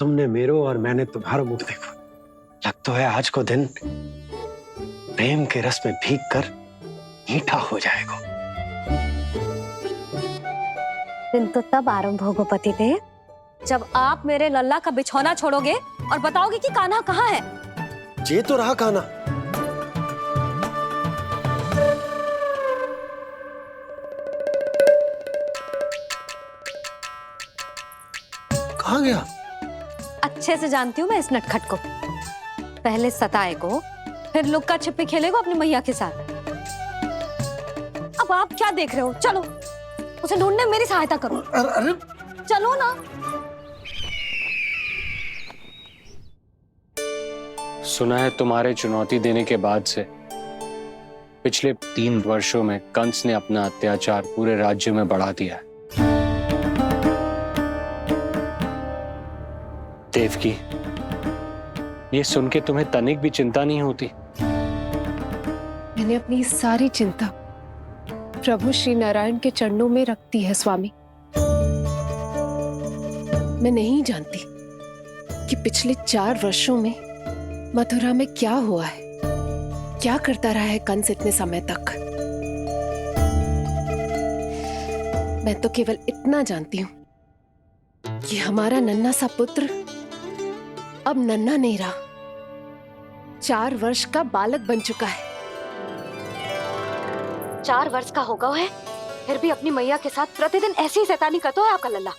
तुमने मेरो और मैंने तुम्हारा मुख देखो। लग तो है आज को दिन प्रेम के रस में भीग कर मीठा हो जाएगा। दिन तो तब आरंभ होगा पतिदेव, जब आप मेरे लल्ला का बिछौना छोड़ोगे और बताओगे कि कान्हा कहाँ है। ये तो रहा कान्हा। कहाँ गया? अच्छे से जानती हूँ मैं इस नटखट को। पहले सताएगो, फिर लुक्का छिपी खेलेगो अपनी मैया के साथ। अब आप क्या देख रहे हो? चलो उसे ढूंढने में मेरी सहायता करो। अरे चलो ना। सुना है तुम्हारे चुनौती देने के बाद से पिछले 3 वर्षों में कंस ने अपना अत्याचार पूरे राज्य में बढ़ा दिया है। देवकी, ये सुन के तुम्हें तनिक भी चिंता नहीं होती? मैंने अपनी सारी चिंता प्रभु श्री नारायण के चरणों में रख दी है स्वामी। मैं नहीं जानती कि पिछले 4 वर्षों में मथुरा में क्या हुआ है, क्या करता रहा है कंस इतने समय तक। मैं तो केवल इतना जानती हूं कि हमारा नन्हा सा पुत्र अब नन्हा नहीं रहा, 4 वर्ष का बालक बन चुका है। 4 वर्ष का होगा है, फिर भी अपनी मैया के साथ प्रतिदिन ऐसी ही शैतानी करता है आपका लल्ला।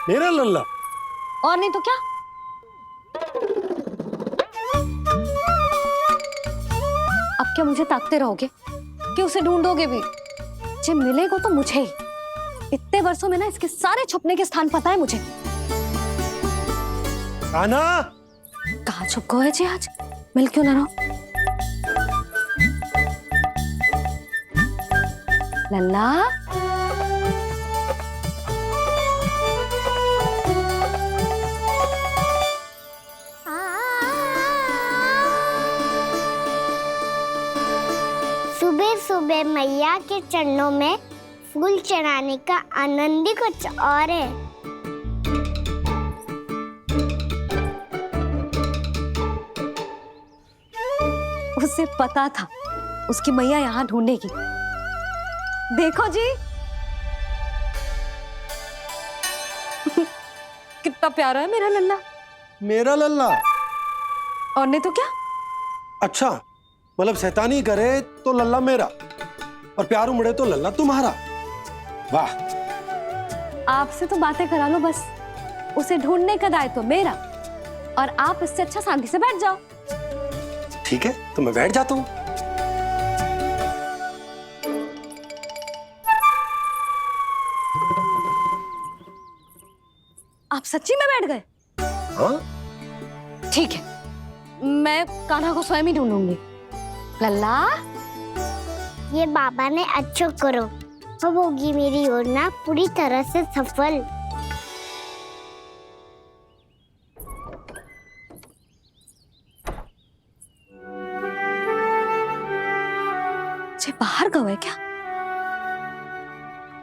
मेरा लल्ला? और नहीं तो क्या। अब क्या मुझे ताकते रहोगे कि उसे ढूंढोगे भी? जब मिलेगा तो मुझे ही। इतने वर्षों में ना इसके सारे छुपने के स्थान पता है मुझे। कान्हा! कहाँ छुप गए जी आज? मिल क्यों ना रहो? लल्ला, सुबह सुबह मैया के चरणों में फूल चढ़ाने का आनंद ही कुछ और है। उसे पता था उसकी मैया यहाँ ढूंढेगी। देखो जी कितना प्यारा है मेरा लल्ला। मेरा लल्ला? और नहीं तो क्या। अच्छा, मतलब शैतानी करे तो लल्ला मेरा और प्यार उमड़े तो लल्ला तुम्हारा। वाह! आपसे तो बातें करा लो बस, उसे ढूंढने का दायित्व मेरा, और आप इससे अच्छा शांति से बैठ जाओ। ठीक है, तो मैं बैठ जाता हूँ। आप सच्ची में बैठ गए? हाँ? ठीक है, मैं कान्हा को स्वयं ही ढूंढूंगी। लल्ला, ये बाबा ने अच्छा करो, अब होगी मेरी योजना पूरी तरह से सफल। जे बाहर गए क्या?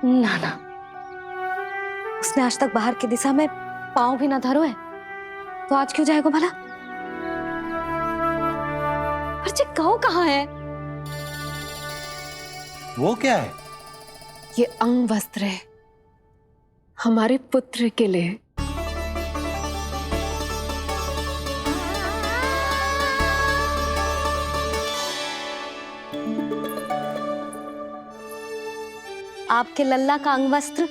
ना ना, उसने आज तक बाहर की दिशा में पांव भी ना धरो है, तो आज क्यों जाएगा भला? पर जे कहो कहाँ है? वो क्या है? ये अंग वस्त्र है हमारे पुत्र के लिए। आपके लल्ला का अंग वस्त्र?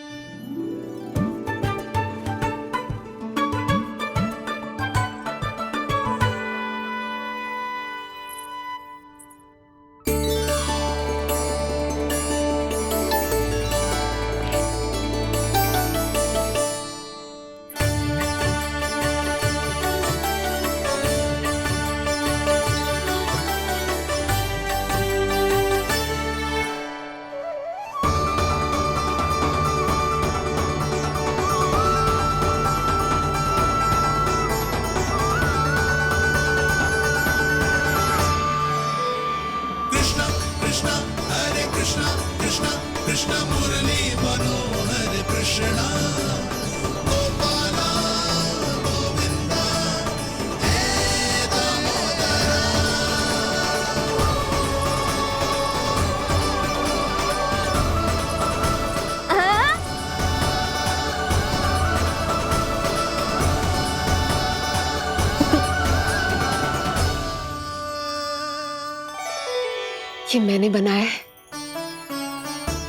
ये मैंने बनाया है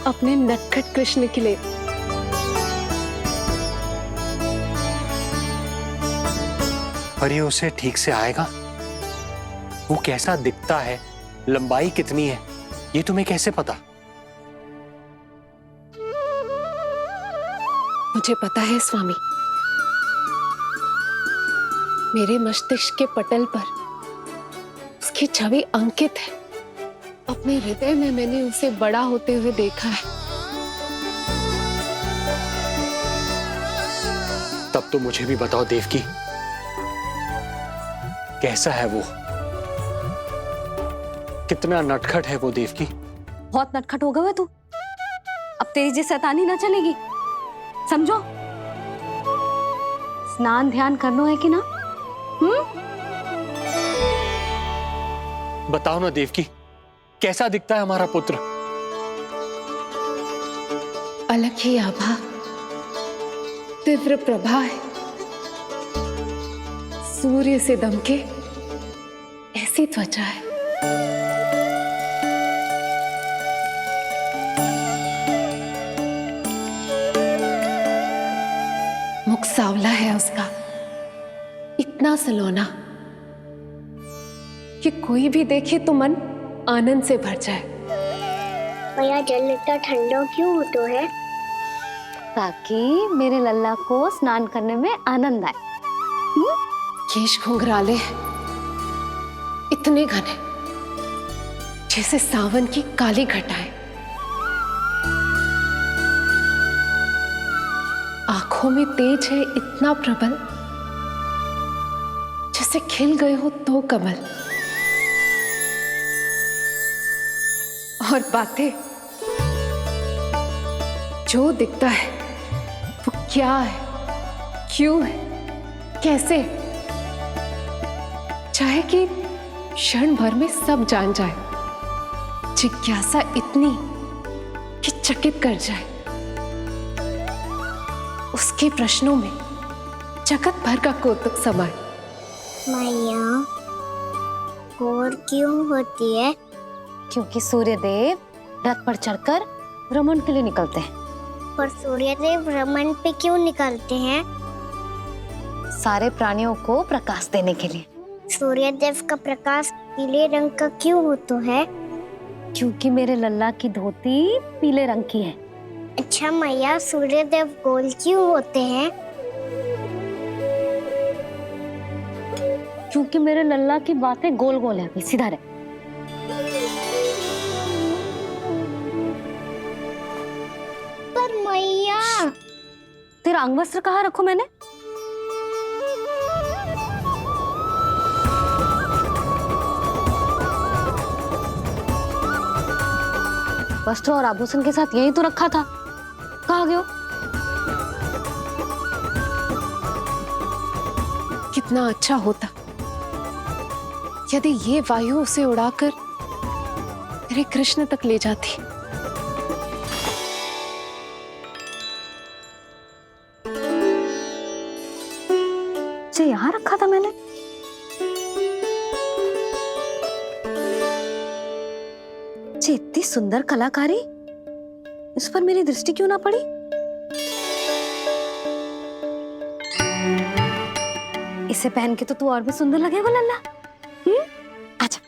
अपने नटखट कृष्ण के लिए। पर ये उसे ठीक से आएगा? वो कैसा दिखता है, लंबाई कितनी है, ये तुम्हें कैसे पता? मुझे पता है स्वामी, मेरे मस्तिष्क के पटल पर उसकी छवि अंकित है। अपने हृदय में मैंने उसे बड़ा होते हुए देखा है। तब तो मुझे भी बताओ देवकी, कैसा है वो? कितना नटखट है वो देवकी? बहुत नटखट हो गए तू। अब तेरी जी शैतानी ना चलेगी, समझो। स्नान ध्यान करनो है कि ना? बताओ ना देवकी, कैसा दिखता है हमारा पुत्र? अलग ही आभा, तीव्र प्रभा है, सूर्य से दमके ऐसी त्वचा है। मुख सांवला है उसका, इतना सलोना कि कोई भी देखे तो मन आनंद से भर जाए। भैया जल इतना ठंडा क्यों होता है? ताकि मेरे लल्ला को स्नान करने में आनंद आए। केश घुंघराले इतने घने जैसे सावन की काली घटाएं। आंखों में तेज है इतना प्रबल जैसे खिल गए हो दो कमल। और बातें, जो दिखता है वो क्या है, क्यों है, कैसे, चाहे कि क्षण भर में सब जान जाए। जिज्ञासा इतनी कि चकित कर जाए। उसके प्रश्नों में जगत भर का कौतुक समाए। मैया और क्यों होती है? क्योंकि सूर्यदेव रथ पर चढ़कर भ्रमण के लिए निकलते हैं। पर सूर्यदेव भ्रमण पे क्यों निकलते हैं? सारे प्राणियों को प्रकाश देने के लिए। सूर्यदेव का प्रकाश पीले रंग का क्यों होता है? क्योंकि मेरे लल्ला की धोती पीले रंग की है। अच्छा मैया, सूर्यदेव गोल क्यों होते हैं? क्योंकि मेरे लल्ला की बातें गोल गोल है, सीधा रहे। पर मैया, तेरा अंगवस्त्र कहाँ रखूं मैंने? वस्त्र और आभूषण के साथ यही तो रखा था, कहाँ गयो? कितना अच्छा होता यदि ये वायु उसे उड़ाकर मेरे कृष्ण तक ले जाती। जो यहाँ रखा था मैंने। जी इतनी सुंदर कलाकारी, इस पर मेरी दृष्टि क्यों ना पड़ी? इसे पहन के तो तू और भी सुंदर लगेगा लल्ला। आजा।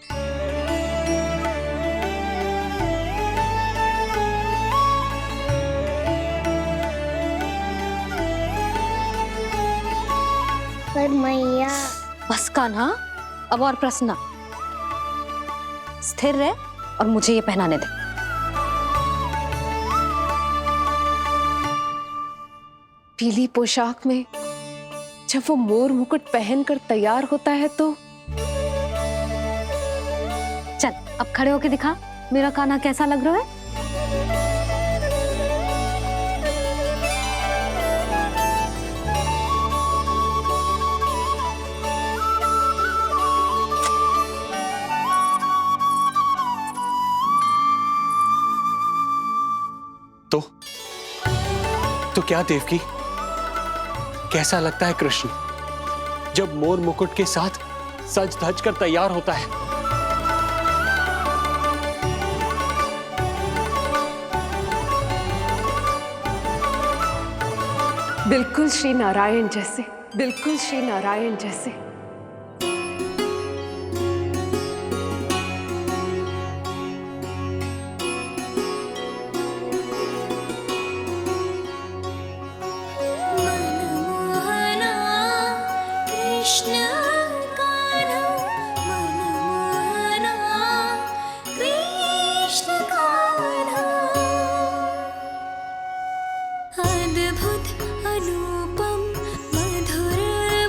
पर मैया, बस कान्हा, अब और प्रश्न ना। स्थिर रह और मुझे ये पहनाने दे। पीली पोशाक में जब वो मोर मुकुट पहनकर तैयार होता है तो चल अब खड़े होके दिखा मेरा कान्हा कैसा लग रहा है। तो क्या देवकी, कैसा लगता है कृष्ण जब मोर मुकुट के साथ सज धज कर तैयार होता है? बिल्कुल श्री नारायण जैसे, बिल्कुल श्री नारायण जैसे। मनमोहना कृष्ण कान्हा, मनमोहना कृष्ण कान्हा। अद्भुत अनुपम मधुर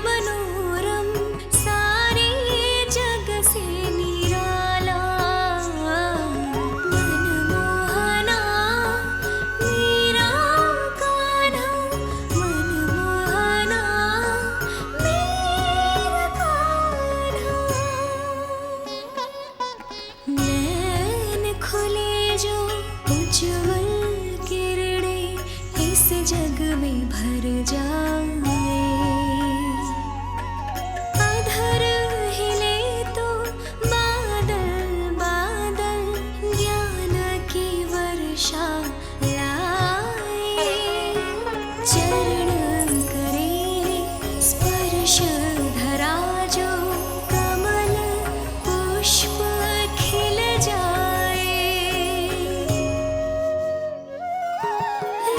मनोरम, सारे जग से निराला। मनमोहना मेरा कान्हा, मनमोहना मेरा कान्हा। नैन खुले जो उज्ज्वल किरणें इस जग में भर जाए। अधर हिले तो बादल बादल ज्ञान की वर्षा लाए। चरण करे स्पर्श धरा जो कमल पुष्प खिल जाए।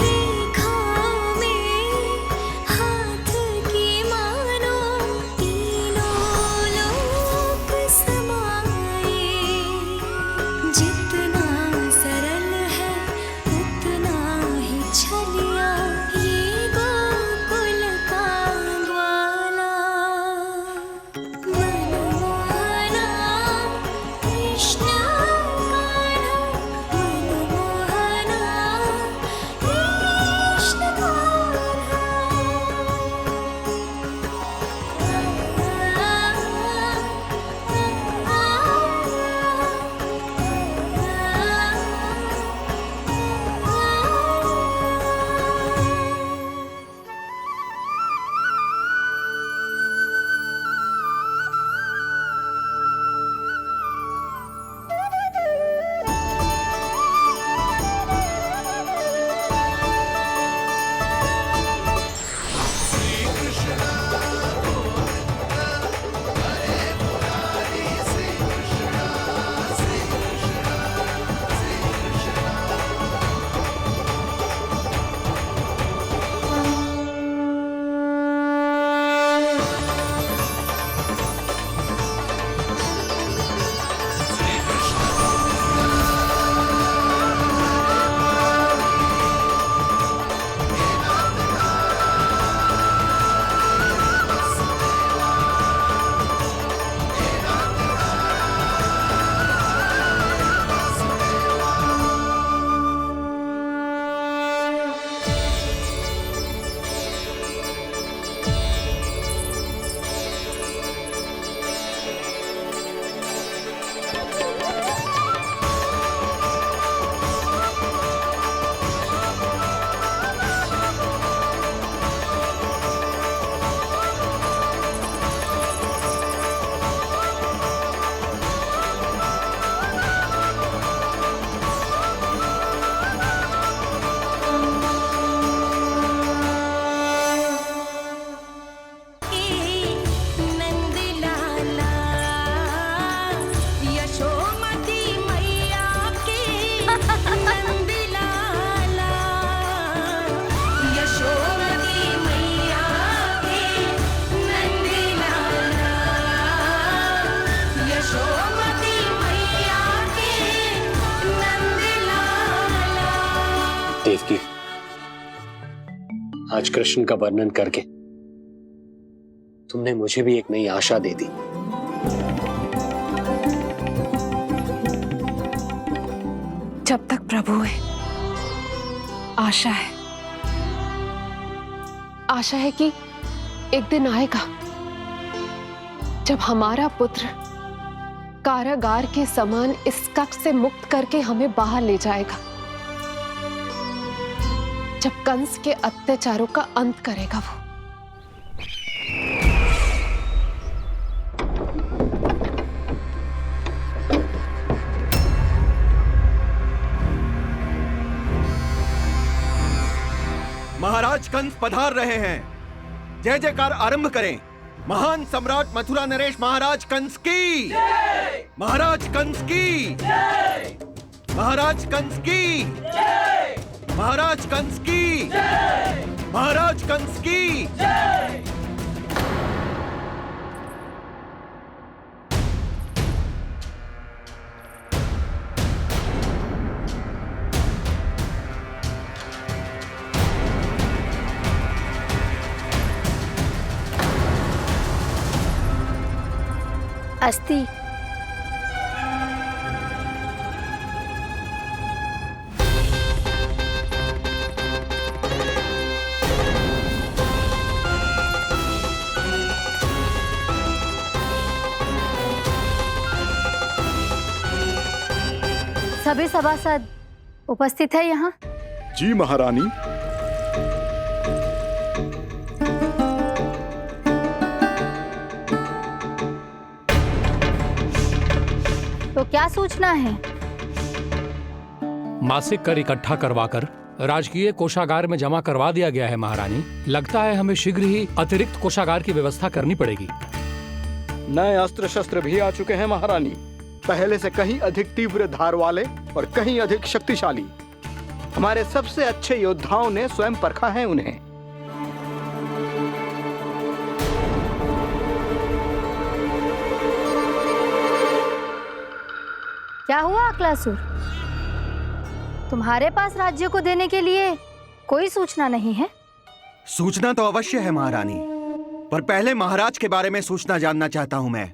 रेखाओं में हाथ की मानो तीनों लोक समाए। जितना सरल है उतना ही छलिया ये गोकुल का ग्वाला। मनमोहना कृष्ण कान्हा, मनमोहना कृष्ण देवकी, आज कृष्ण का वर्णन करके तुमने मुझे भी एक नई आशा दे दी। जब तक प्रभु है आशा है। आशा है कि एक दिन आएगा जब हमारा पुत्र कारागार के समान इस कक्ष से मुक्त करके हमें बाहर ले जाएगा, जब कंस के अत्याचारों का अंत करेगा वो। महाराज, महाराज कंस पधार रहे हैं। जय जयकार आरंभ करें। महान सम्राट मथुरा नरेश महाराज कंस की, महाराज कंस की, महाराज कंस की, महाराज कंस की, महाराज कंस की। अस्ति। सभी सभासद उपस्थित है यहाँ? जी महारानी। तो क्या सूचना है? मासिक कर इकट्ठा करवाकर राजकीय कोषागार में जमा करवा दिया गया है महारानी। लगता है हमें शीघ्र ही अतिरिक्त कोषागार की व्यवस्था करनी पड़ेगी। नए अस्त्र शस्त्र भी आ चुके हैं महारानी, पहले से कहीं अधिक तीव्र धार वाले और कहीं अधिक शक्तिशाली। हमारे सबसे अच्छे योद्धाओं ने स्वयं परखा है उन्हें। क्या हुआ अक्लासुर? तुम्हारे पास राज्य को देने के लिए कोई सूचना नहीं है? सूचना तो अवश्य है महारानी, पर पहले महाराज के बारे में सूचना जानना चाहता हूं मैं।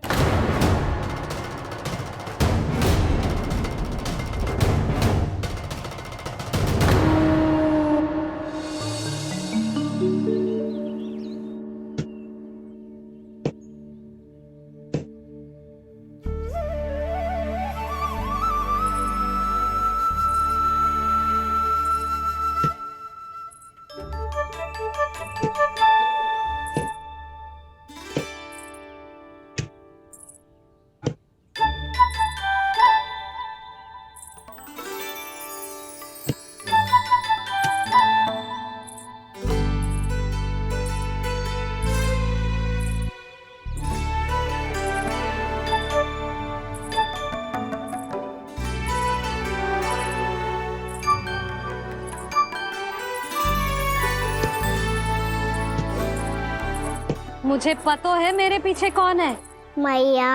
मुझे पता है मेरे पीछे कौन है। मैया।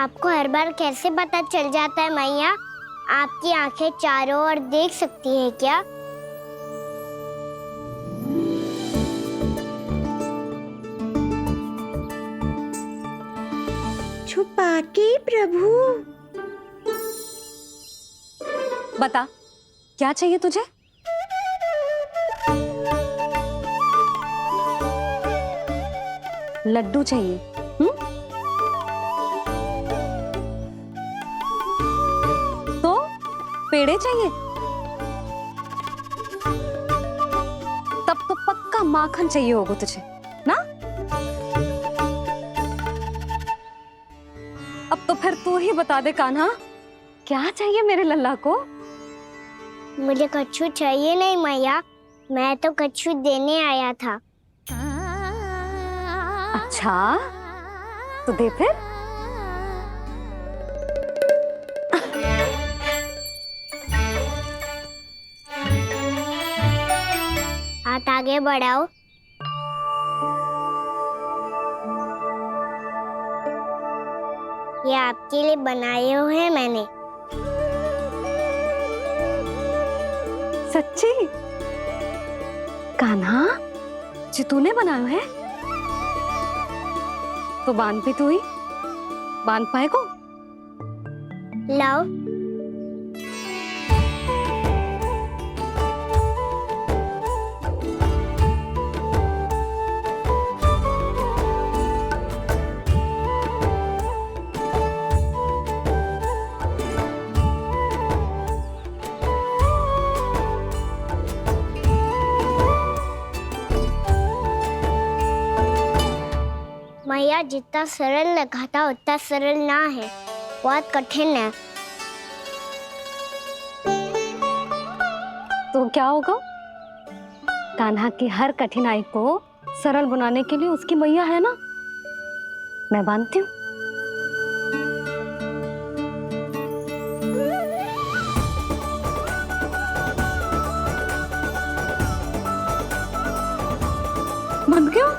आपको हर बार कैसे पता चल जाता है मैया? आपकी आंखें चारों ओर देख सकती हैं क्या? छुपा के प्रभु। बता, क्या चाहिए तुझे? लड्डू चाहिए? तो पेड़े चाहिए? तब तो पक्का माखन चाहिए होगा तुझे ना? अब तो फिर तू ही बता दे कान्हा, क्या चाहिए मेरे लल्ला को? मुझे कच्छू चाहिए नहीं मैया, मैं तो कच्छू देने आया था। अच्छा, तो दे फिर। हाथ आगे बढ़ाओ। ये आपके लिए बनाए हुए हैं मैंने। सच्ची? कान्हा, जी तूने बनाया है? तो बांध भी तू ही, बांध पाएगो? लाओ। जितना सरल लगा था उतना सरल ना है, बहुत कठिन है। तो क्या होगा? कान्हा की हर कठिनाई को सरल बनाने के लिए उसकी मैया है ना, मैं मानती हूँ। बंद क्यों?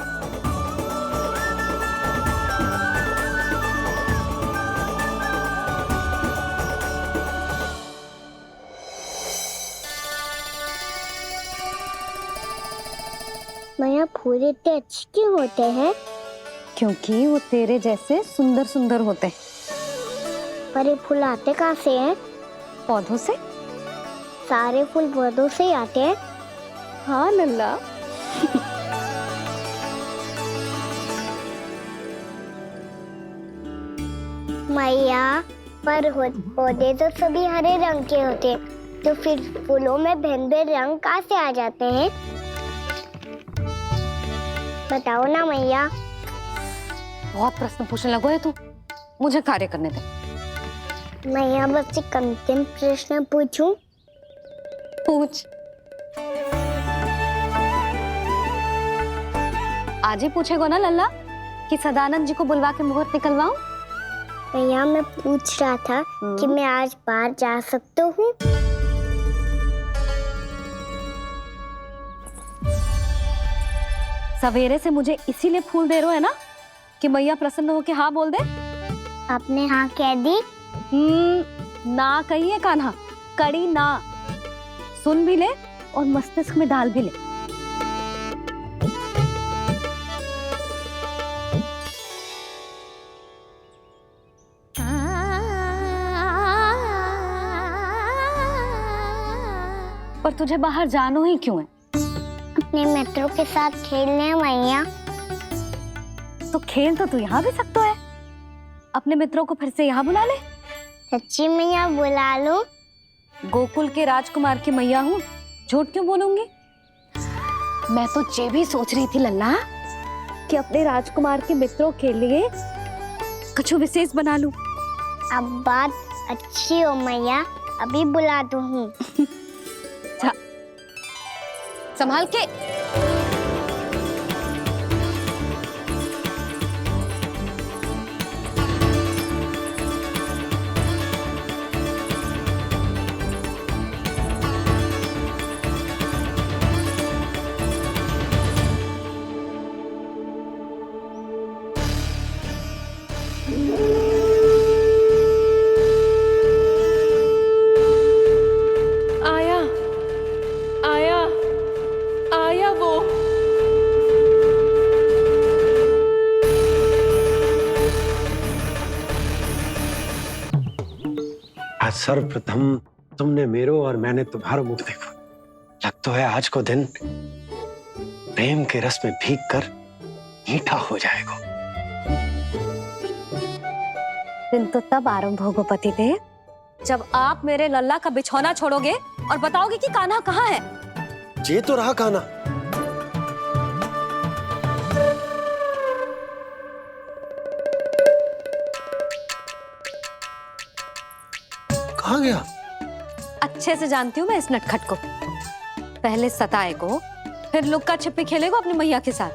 मैया फूल इतने अच्छे क्यों होते हैं? क्योंकि वो तेरे जैसे सुंदर सुंदर होते हैं। पर ये फूल आते कहाँ से हैं? पौधों से। सारे फूल पौधों से ही आते हैं? हाँ लल्ला। मैया, पर पौधे तो सभी हरे रंग के होते हैं, तो फिर फूलों में भिन्न-भिन्न रंग कहाँ से आ जाते हैं? बताओ ना मैया। बहुत प्रश्न पूछने लगो है तू, मुझे कार्य करने दे। मैया बस एक अंतिम प्रश्न पूछूं? पूछ। आज ही पूछेगो ना लल्ला कि सदानंद जी को बुलवा के मुहूर्त निकलवाऊं? मैया मैं पूछ रहा था कि मैं आज बाहर जा सकता हूँ? सवेरे से मुझे इसीलिए फूल दे रहे हो है ना कि मैया प्रसन्न हो के हाँ बोल दे। आपने हाँ कह दी? ना कहिए कान्हा, कड़ी ना। सुन भी ले और मस्तिष्क में डाल भी ले। पर तुझे बाहर जानो ही क्यों है? अपने मित्रों के साथ खेलने मैया। तो खेल तो तू यहाँ भी सकता है। अपने मित्रों को फिर से यहाँ बुला ले। सच्ची मैया बुला लो। गोकुल के राजकुमार की मैया हूँ, झूठ क्यों बोलूंगी? मैं तो ये भी सोच रही थी लल्ला कि अपने राजकुमार के मित्रों के लिए कुछ विशेष बना लूं। अब बात अच्छी हो मैया, अभी बुला दूँ। संभाल के। आया आया आया वो। आज सर्वप्रथम तुमने मेरो और मैंने तुम्हारा मुख देखा। लग तो है आज को दिन प्रेम के रस में भीग कर मीठा हो जाएगा। दिन तो तब आरंभ होगा पतिदेव जब आप मेरे लल्ला का बिछौना छोड़ोगे और बताओगे कि कान्हा कहाँ है। ये तो रहा कान्हा। कहाँ गया? अच्छे से जानती हूँ मैं इस नटखट को। पहले सताएगो, फिर लुक्का छिपी खेलेगो अपनी मैया के साथ।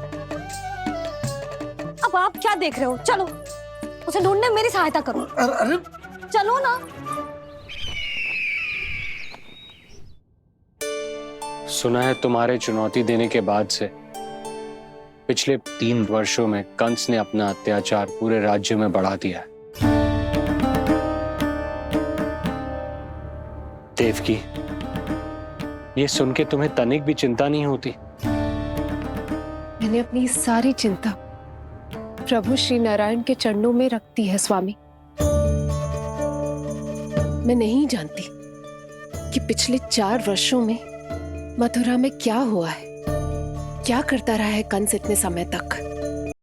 अब आप क्या देख रहे हो? चलो उसे ढूंढने में मेरी सहायता करो। अरे चलो ना। सुना है तुम्हारे चुनौती देने के बाद से पिछले 3 वर्षों में कंस ने अपना अत्याचार पूरे राज्य में बढ़ा दिया है। देवकी, ये सुन के तुम्हें तनिक भी चिंता नहीं होती? मैंने अपनी सारी चिंता प्रभु श्री नारायण के चरणों में रख दी है स्वामी। मैं नहीं जानती कि पिछले 4 वर्षों में मथुरा में क्या हुआ है, क्या करता रहा है कंस इतने समय तक।